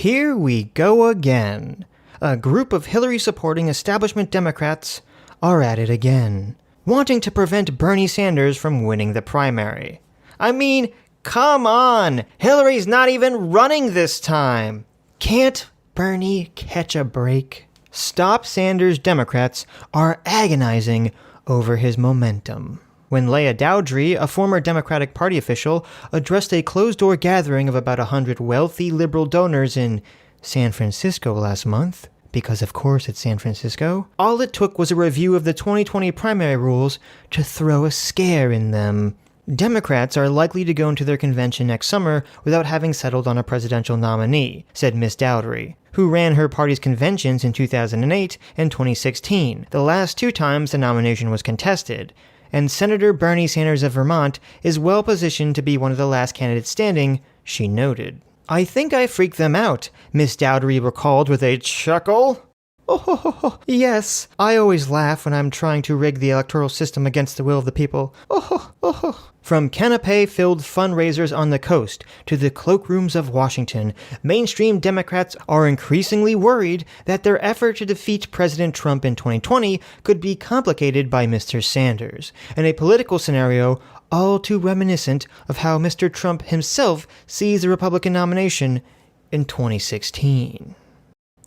Here we go again. A group of Hillary-supporting establishment Democrats are at it again, wanting to prevent Bernie Sanders from winning the primary. I mean, come on! Hillary's not even running this time! Can't Bernie catch a break? Stop Sanders Democrats are agonizing over his momentum. When Leah Daughtry, a former Democratic Party official, addressed a closed-door gathering of about 100 wealthy liberal donors in San Francisco last month, because of course it's San Francisco, all it took was a review of the 2020 primary rules to throw a scare in them. Democrats are likely to go into their convention next summer without having settled on a presidential nominee, said Ms. Daughtry, who ran her party's conventions in 2008 and 2016, the last two times the nomination was contested. And Senator Bernie Sanders of Vermont is well positioned to be one of the last candidates standing, she noted. I think I freaked them out, Miss Daughtry recalled with a chuckle. Oh, yes, I always laugh when I'm trying to rig the electoral system against the will of the people. From canapé-filled fundraisers on the coast to the cloakrooms of Washington, mainstream Democrats are increasingly worried that their effort to defeat President Trump in 2020 could be complicated by Mr. Sanders, in a political scenario all too reminiscent of how Mr. Trump himself sees the Republican nomination in 2016.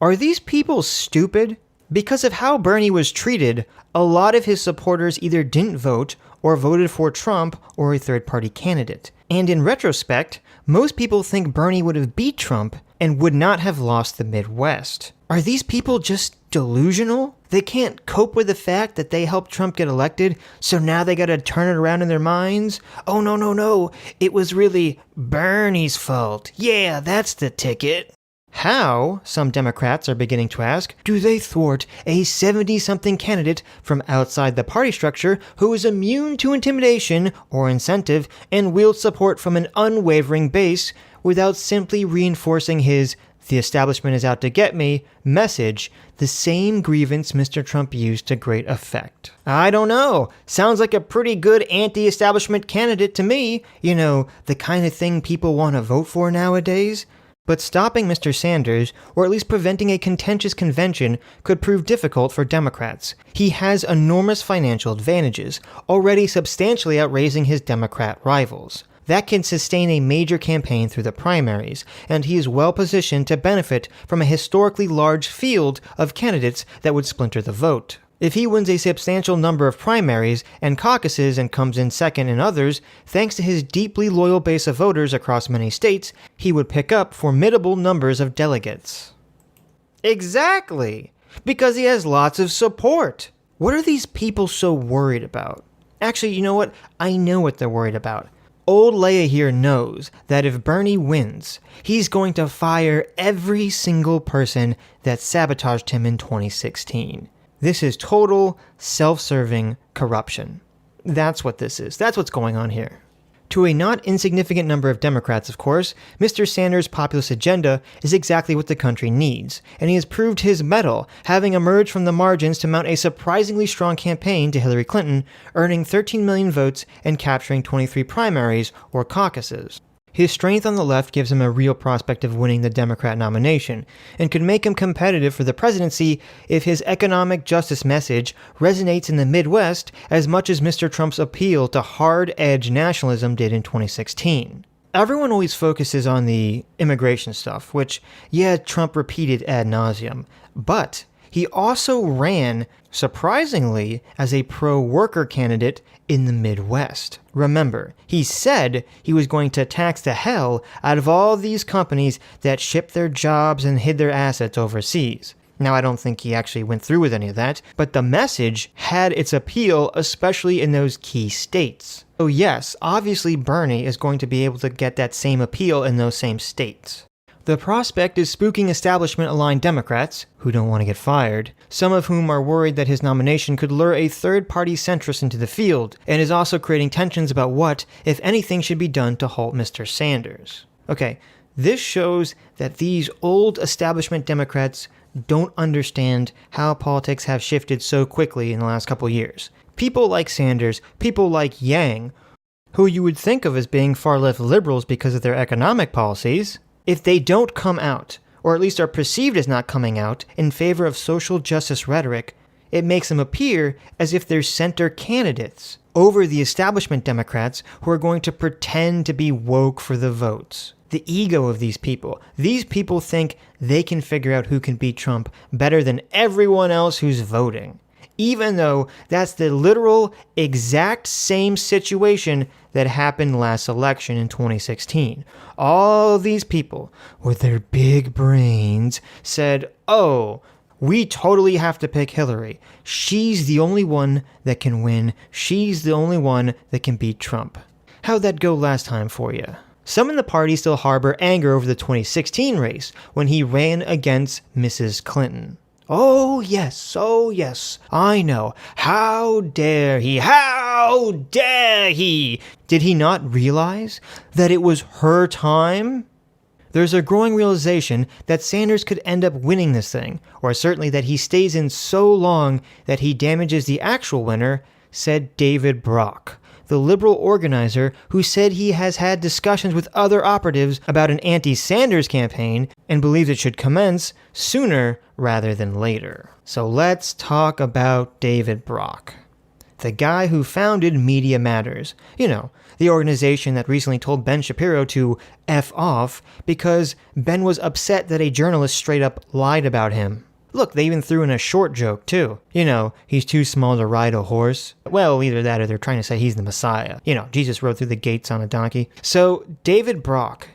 Are these people stupid? Because of how Bernie was treated, a lot of his supporters either didn't vote or voted for Trump or a third-party candidate. And in retrospect, most people think Bernie would have beat Trump and would not have lost the Midwest. Are these people just delusional? They can't cope with the fact that they helped Trump get elected, so now they gotta turn it around in their minds? Oh, no, it was really Bernie's fault. Yeah, that's the ticket. How, some Democrats are beginning to ask, do they thwart a 70-something candidate from outside the party structure who is immune to intimidation or incentive and wields support from an unwavering base without simply reinforcing his "the establishment is out to get me" message, the same grievance Mr. Trump used to great effect? I don't know. Sounds like a pretty good anti-establishment candidate to me. You know, the kind of thing people want to vote for nowadays. But stopping Mr. Sanders, or at least preventing a contentious convention, could prove difficult for Democrats. He has enormous financial advantages, already substantially outraising his Democrat rivals. That can sustain a major campaign through the primaries, and he is well positioned to benefit from a historically large field of candidates that would splinter the vote. If he wins a substantial number of primaries and caucuses and comes in second in others, thanks to his deeply loyal base of voters across many states, he would pick up formidable numbers of delegates. Exactly! Because he has lots of support. What are these people so worried about? Actually, you know what? I know what they're worried about. Old Leah here knows that if Bernie wins, he's going to fire every single person that sabotaged him in 2016. This is total, self-serving corruption. That's what this is. That's what's going on here. To a not insignificant number of Democrats, of course, Mr. Sanders' populist agenda is exactly what the country needs, and he has proved his mettle, having emerged from the margins to mount a surprisingly strong campaign to Hillary Clinton, earning 13 million votes and capturing 23 primaries or caucuses. His strength on the left gives him a real prospect of winning the Democrat nomination, and could make him competitive for the presidency if his economic justice message resonates in the Midwest as much as Mr. Trump's appeal to hard-edge nationalism did in 2016. Everyone always focuses on the immigration stuff, which, yeah, Trump repeated ad nauseum, but he also ran, surprisingly, as a pro-worker candidate in the Midwest. Remember, he said he was going to tax the hell out of all these companies that shipped their jobs and hid their assets overseas. Now, I don't think he actually went through with any of that, but the message had its appeal, especially in those key states. So yes, obviously Bernie is going to be able to get that same appeal in those same states. The prospect is spooking establishment-aligned Democrats, who don't want to get fired, some of whom are worried that his nomination could lure a third-party centrist into the field, and is also creating tensions about what, if anything, should be done to halt Mr. Sanders. Okay, this shows that these old establishment Democrats don't understand how politics have shifted so quickly in the last couple years. People like Sanders, people like Yang, who you would think of as being far-left liberals because of their economic policies, if they don't come out or at least are perceived as not coming out, in favor of social justice rhetoric, it makes them appear as if they're center candidates over the establishment Democrats who are going to pretend to be woke for the votes. The ego of these people think they can figure out who can beat Trump better than everyone else who's voting, even though that's the literal exact same situation that happened last election in 2016. All these people with their big brains said, oh, we totally have to pick Hillary. She's the only one that can win. She's the only one that can beat Trump. How'd that go last time for you? Some in the party still harbor anger over the 2016 race when he ran against Mrs. Clinton. Oh yes, I know. How dare he? How dare he? Did he not realize that it was her time? There's a growing realization that Sanders could end up winning this thing, or certainly that he stays in so long that he damages the actual winner, said David Brock, the liberal organizer who said he has had discussions with other operatives about an anti-Sanders campaign and believes it should commence sooner rather than later. So let's talk about David Brock, the guy who founded Media Matters. You know, the organization that recently told Ben Shapiro to F off because Ben was upset that a journalist straight up lied about him. Look, they even threw in a short joke, too. You know, he's too small to ride a horse. Well, either that or they're trying to say he's the Messiah. You know, Jesus rode through the gates on a donkey. So, David Brock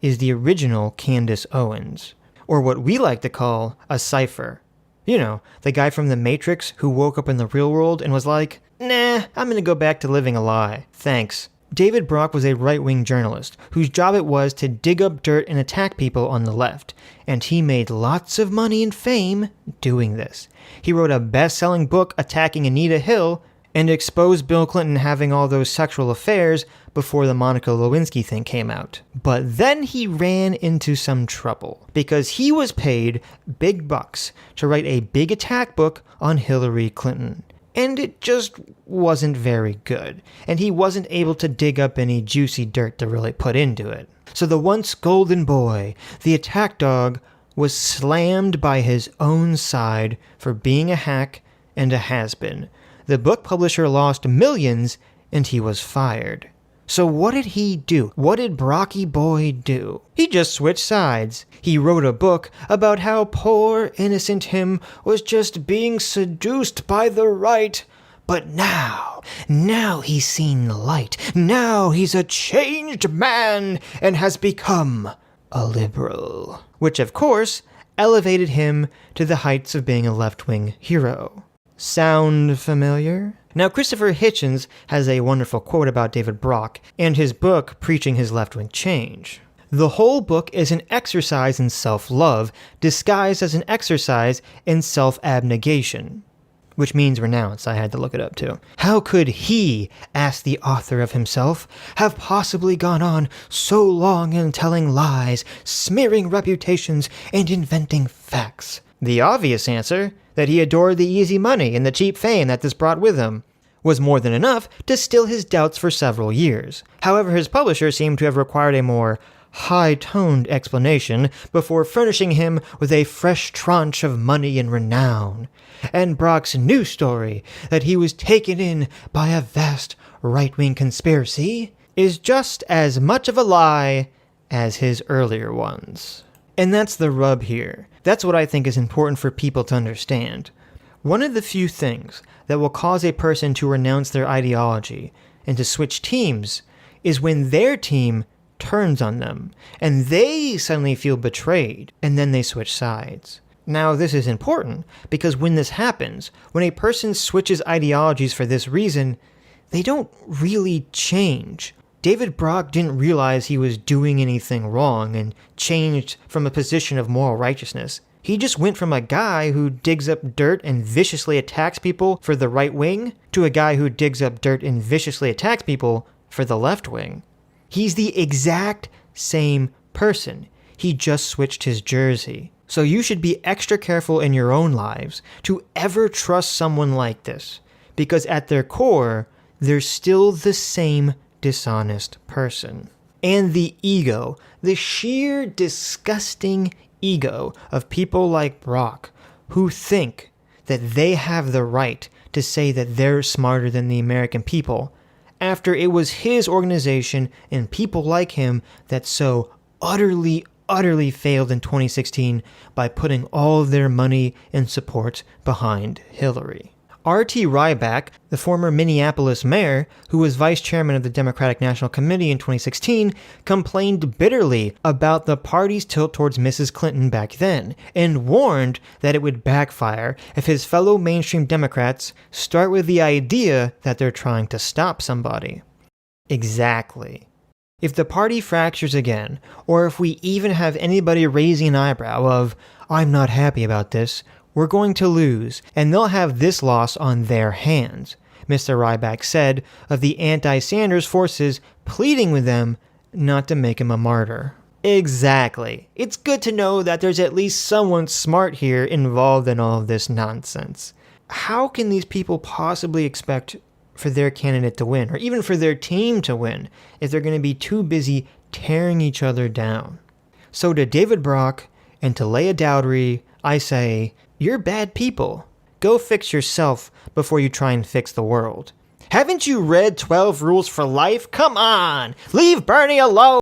is the original Candace Owens, or what we like to call a cipher. You know, the guy from The Matrix who woke up in the real world and was like, nah, I'm gonna go back to living a lie. Thanks. David Brock was a right-wing journalist whose job it was to dig up dirt and attack people on the left, and he made lots of money and fame doing this. He wrote a best-selling book attacking Anita Hill and exposed Bill Clinton having all those sexual affairs before the Monica Lewinsky thing came out. But then he ran into some trouble because he was paid big bucks to write a big attack book on Hillary Clinton. And it just wasn't very good, and he wasn't able to dig up any juicy dirt to really put into it. So the once golden boy, the attack dog, was slammed by his own side for being a hack and a has-been. The book publisher lost millions, and he was fired. So what did he do? What did Brocky Boy do? He just switched sides. He wrote a book about how poor, innocent him was just being seduced by the right. But now he's seen the light. Now he's a changed man and has become a liberal. Which, of course, elevated him to the heights of being a left-wing hero. Sound familiar? Now, Christopher Hitchens has a wonderful quote about David Brock and his book, Preaching His Left-Wing Change. The whole book is an exercise in self-love, disguised as an exercise in self-abnegation. Which means renounce, I had to look it up too. How could he, asked the author of himself, have possibly gone on so long in telling lies, smearing reputations, and inventing facts? The obvious answer, that he adored the easy money and the cheap fame that this brought with him, was more than enough to still his doubts for several years. However, his publisher seemed to have required a more high-toned explanation before furnishing him with a fresh tranche of money and renown. And Brock's new story, that he was taken in by a vast right-wing conspiracy, is just as much of a lie as his earlier ones. And that's the rub here. That's what I think is important for people to understand. One of the few things that will cause a person to renounce their ideology and to switch teams is when their team turns on them, and they suddenly feel betrayed, and then they switch sides. Now, this is important, because when this happens, when a person switches ideologies for this reason, they don't really change. David Brock didn't realize he was doing anything wrong and changed from a position of moral righteousness. He just went from a guy who digs up dirt and viciously attacks people for the right wing to a guy who digs up dirt and viciously attacks people for the left wing. He's the exact same person. He just switched his jersey. So you should be extra careful in your own lives to ever trust someone like this, because at their core, they're still the same dishonest person. And the ego, the sheer disgusting ego of people like Brock who think that they have the right to say that they're smarter than the American people after it was his organization and people like him that so utterly failed in 2016 by putting all of their money and support behind Hillary. R.T. Ryback, the former Minneapolis mayor, who was vice chairman of the Democratic National Committee in 2016, complained bitterly about the party's tilt towards Mrs. Clinton back then, and warned that it would backfire if his fellow mainstream Democrats start with the idea that they're trying to stop somebody. Exactly. If the party fractures again, or if we even have anybody raising an eyebrow of, "I'm not happy about this," we're going to lose, and they'll have this loss on their hands, Mr. Ryback said of the anti-Sanders forces pleading with them not to make him a martyr. Exactly. It's good to know that there's at least someone smart here involved in all of this nonsense. How can these people possibly expect for their candidate to win, or even for their team to win, if they're going to be too busy tearing each other down? So to David Brock and to Leah Daughtry, I say, you're bad people. Go fix yourself before you try and fix the world. Haven't you read 12 Rules for Life? Come on! Leave Bernie alone!